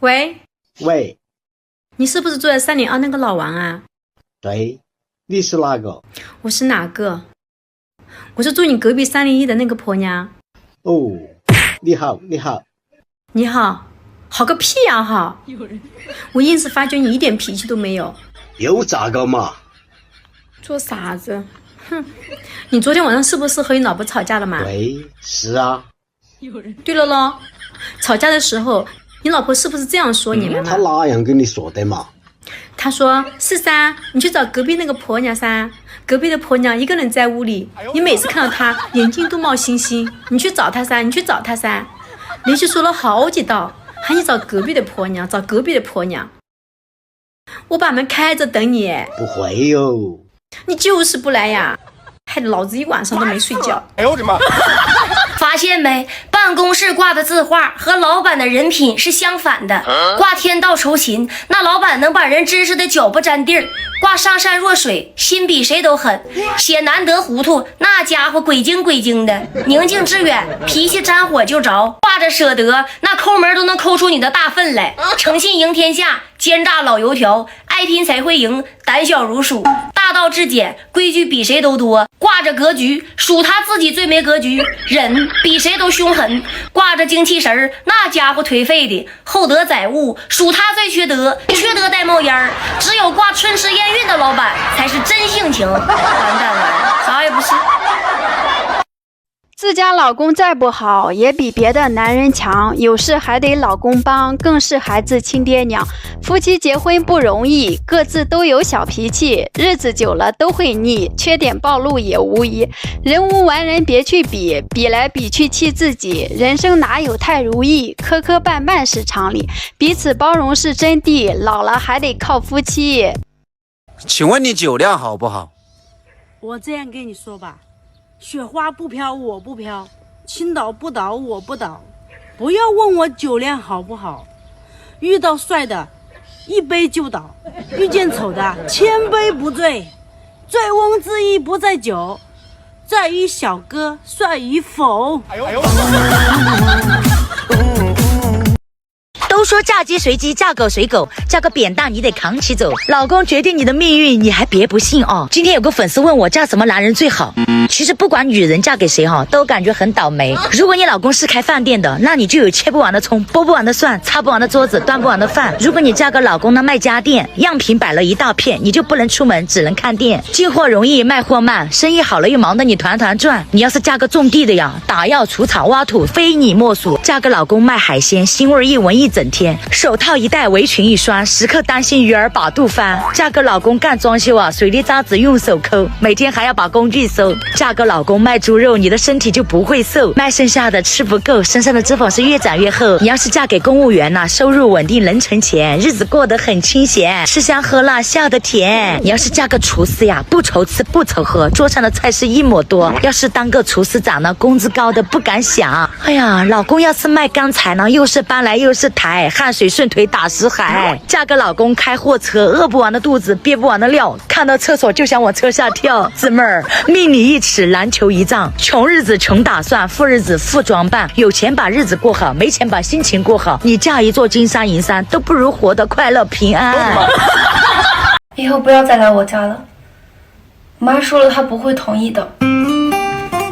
喂，喂，你是不是住在302那个老王啊？对，你是哪个？我是哪个？我是住你隔壁301的那个婆娘。哦，你好，你好。你好，好个屁啊好！我硬是发觉你一点脾气都没有。又咋个嘛？做啥子？哼！你昨天晚上是不是和你老婆吵架了嘛？对，是啊。对了咯，吵架的时候，你老婆是不是这样说你们嘛？她哪样跟你说的嘛？她说是噻，你去找隔壁那个婆娘噻。隔壁的婆娘一个人在屋里，你每次看到她眼睛都冒星星，你去找她噻，你去找她噻。连续说了好几道，喊你找隔壁的婆娘，找隔壁的婆娘。我把门开着等你。不会哟。你就是不来呀，害得老子一晚上都没睡觉。哎呦我的妈！发现没？办公室挂的字画和老板的人品是相反的。挂天道酬勤，那老板能把人知识的脚不沾地儿；挂上善若水，心比谁都狠。写难得糊涂，那家伙鬼精鬼精的。宁静致远，脾气沾火就着。挂着舍得，那抠门都能抠出你的大粪来。诚信赢天下，奸诈老油条，爱拼才会赢，胆小如鼠。大道至简，规矩比谁都多。挂着格局，数他自己最没格局。忍比谁都凶狠，挂着精气神儿，那家伙颓废的。厚德载物，数他最缺德，缺德带冒烟儿。只有挂春时验孕的老板才是真性情。完蛋了，啥也不是。自家老公再不好，也比别的男人强，有事还得老公帮，更是孩子亲爹娘。夫妻结婚不容易，各自都有小脾气，日子久了都会腻，缺点暴露也无疑。人无完人别去比，比来比去气自己。人生哪有太如意，磕磕绊绊是常理，彼此包容是真谛，老了还得靠夫妻。请问你酒量好不好？我这样跟你说吧，雪花不飘我不飘，青岛不倒我不倒。不要问我酒量好不好，遇到帅的一杯就倒，遇见丑的千杯不醉。醉翁之意不在酒，在于小哥帅与否。都说嫁鸡随鸡，嫁狗随狗，嫁个扁担你得扛起走。老公决定你的命运，你还别不信哦。今天有个粉丝问我嫁什么男人最好，其实不管女人嫁给谁都感觉很倒霉。如果你老公是开饭店的，那你就有切不完的葱，剥不完的蒜，擦不完的桌子，端不完的饭。如果你嫁个老公那卖家电，样品摆了一大片，你就不能出门，只能看店。进货容易卖货慢，生意好了又忙得你团团转。你要是嫁个种地的呀，打药除草挖土非你莫属。嫁个老公卖海鲜，腥味一闻一整天，手套一戴围裙一拴，时刻担心鱼儿把肚翻。嫁个老公干装修啊，水泥渣子用手抠，每天还要把工具收。嫁个老公卖猪肉，你的身体就不会瘦，卖剩下的吃不够，身上的脂肪是越长越厚。你要是嫁给公务员啊，收入稳定能存钱，日子过得很清闲，吃香喝辣笑得甜。你要是嫁个厨师呀，不愁吃不愁喝，桌上的菜是一抹多。要是当个厨师长呢，工资高的不敢想。哎呀，老公要是卖钢材呢，又是搬来又是抬，汗水顺腿打死海。嫁个老公开货车，饿不完的肚子憋不完的尿，看到厕所就想往车下跳。姊妹儿，命里一尺篮球一丈，穷日子穷打算，富日子富装扮。有钱把日子过好，没钱把心情过好。你嫁一座金山银山，都不如活得快乐平安。以后不要再来我家了，我妈说了她不会同意的。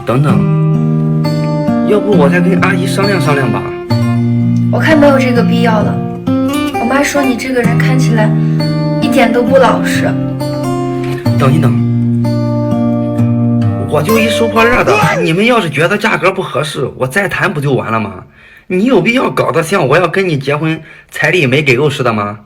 等等，要不我再跟阿姨商量商量吧。我看没有这个必要了。我妈说你这个人看起来一点都不老实。等一等，我就一收破烂的，你们要是觉得价格不合适，我再谈不就完了吗？你有必要搞得像我要跟你结婚，彩礼没给够似的吗？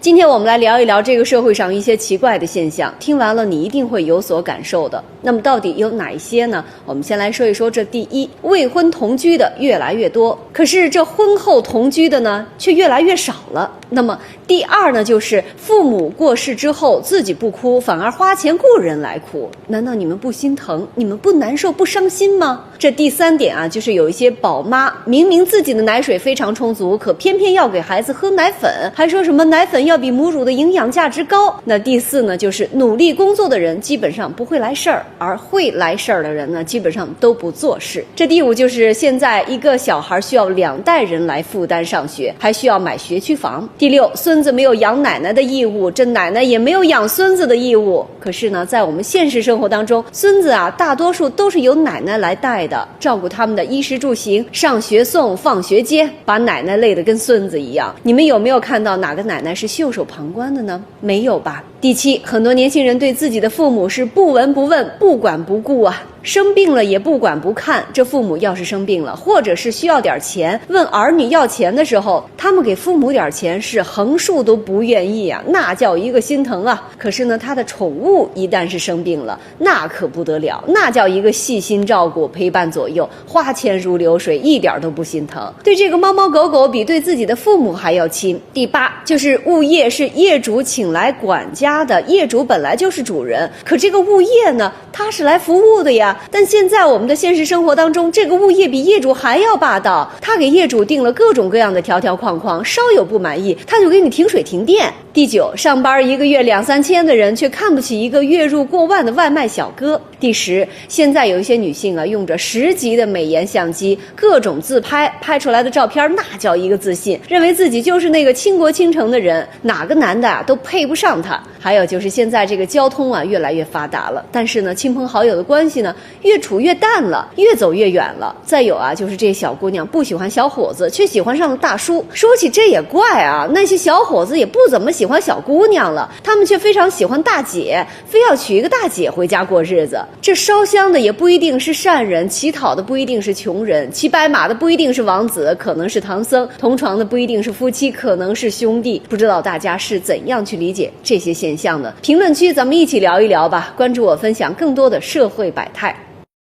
今天我们来聊一聊这个社会上一些奇怪的现象，听完了你一定会有所感受的。那么到底有哪一些呢？我们先来说一说这第一，未婚同居的越来越多，可是这婚后同居的呢却越来越少了。那么第二呢，就是父母过世之后自己不哭，反而花钱雇人来哭，难道你们不心疼？你们不难受、不伤心吗？这第三点啊，就是有一些宝妈明明自己的奶水非常充足，可偏偏要给孩子喝奶粉，还说什么奶粉要比母乳的营养价值高。那第四呢，就是努力工作的人基本上不会来事儿，而会来事儿的人呢，基本上都不做事。这第五就是现在一个小孩需要2代人来负担上学，还需要买学区房。第六，孙子没有养奶奶的义务，这奶奶也没有养孙子的义务。可是呢，在我们现实生活当中，孙子啊，大多数都是由奶奶来带的，照顾他们的衣食住行，上学送，放学接，把奶奶累得跟孙子一样。你们有没有看到哪个奶奶是袖手旁观的呢？没有吧。第七，很多年轻人对自己的父母是不闻不问，不管不顾啊，生病了也不管不看。这父母要是生病了，或者是需要点钱，问儿女要钱的时候，他们给父母点钱是横竖都不愿意啊，那叫一个心疼啊。可是呢，他的宠物一旦是生病了，那可不得了，那叫一个细心照顾，陪伴左右，花钱如流水，一点都不心疼。对这个猫猫狗狗比对自己的父母还要亲。第八，就是物业是业主请来管家的，业主本来就是主人，可这个物业呢，他是来服务的呀。但现在我们的现实生活当中，这个物业比业主还要霸道，他给业主定了各种各样的条条框框，稍有不满意，他就给你停水停电。第九，上班一个月2、3千的人，却看不起一个月入过万的外卖小哥。第十，现在有一些女性啊，用着10级的美颜相机，各种自拍，拍出来的照片那叫一个自信，认为自己就是那个倾国倾城的人，哪个男的啊都配不上她。还有就是现在这个交通啊越来越发达了，但是呢，亲朋好友的关系呢越处越淡了，越走越远了。再有啊，就是这些小姑娘不喜欢小伙子，却喜欢上了大叔。说起这也怪啊，那些小伙子也不怎么喜欢小姑娘了，他们却非常喜欢大姐，非要娶一个大姐回家过日子。这烧香的也不一定是善人，乞讨的不一定是穷人，骑白马的不一定是王子，可能是唐僧，同床的不一定是夫妻，可能是兄弟。不知道大家是怎样去理解这些现象呢？评论区咱们一起聊一聊吧，关注我，分享更多的社会百态。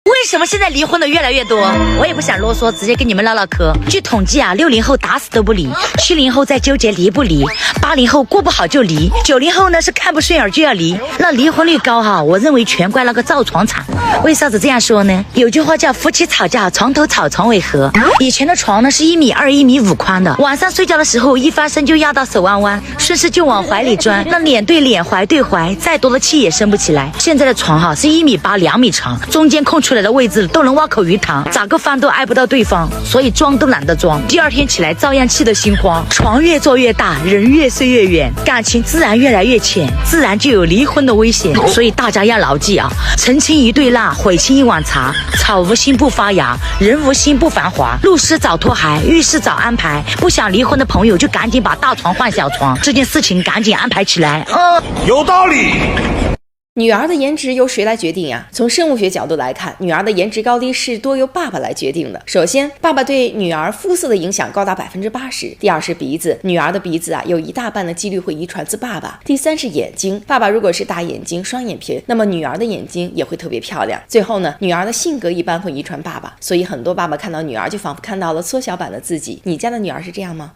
为什么现在离婚的越来越多？我也不想啰嗦，直接跟你们唠唠嗑。据统计啊，60后打死都不离，70后在纠结离不离，80后过不好就离，90后呢是看不顺眼就要离。那离婚率高哈，我认为全怪那个造床厂。为啥子这样说呢？有句话叫夫妻吵架床头吵床尾和。以前的床呢是1.2米、1.5米宽的，晚上睡觉的时候一翻身就压到手弯弯，顺势就往怀里钻，那脸对脸，怀对怀，再多的气也生不起来。现在的床哈是1.8米、2米长，中间空出来的位置都能挖口鱼塘，咋个翻都挨不到对方，所以装都懒得装，第二天起来照样气得心慌。床越做越大，人越睡越远，感情自然越来越浅，自然就有离婚的危险。所以大家要牢记啊，澄清一对蜡，悔清一碗茶，草无心不发芽，人无心不繁华。入室早脱鞋，浴室早安排。不想离婚的朋友就赶紧把大床换小床，这件事情赶紧安排起来。有道理。女儿的颜值由谁来决定呀？从生物学角度来看，女儿的颜值高低是多由爸爸来决定的。首先，爸爸对女儿肤色的影响高达80%。第二是鼻子，女儿的鼻子啊有一大半的几率会遗传自爸爸。第三是眼睛，爸爸如果是大眼睛、双眼皮，那么女儿的眼睛也会特别漂亮。最后呢，女儿的性格一般会遗传爸爸，所以很多爸爸看到女儿就仿佛看到了缩小版的自己。你家的女儿是这样吗？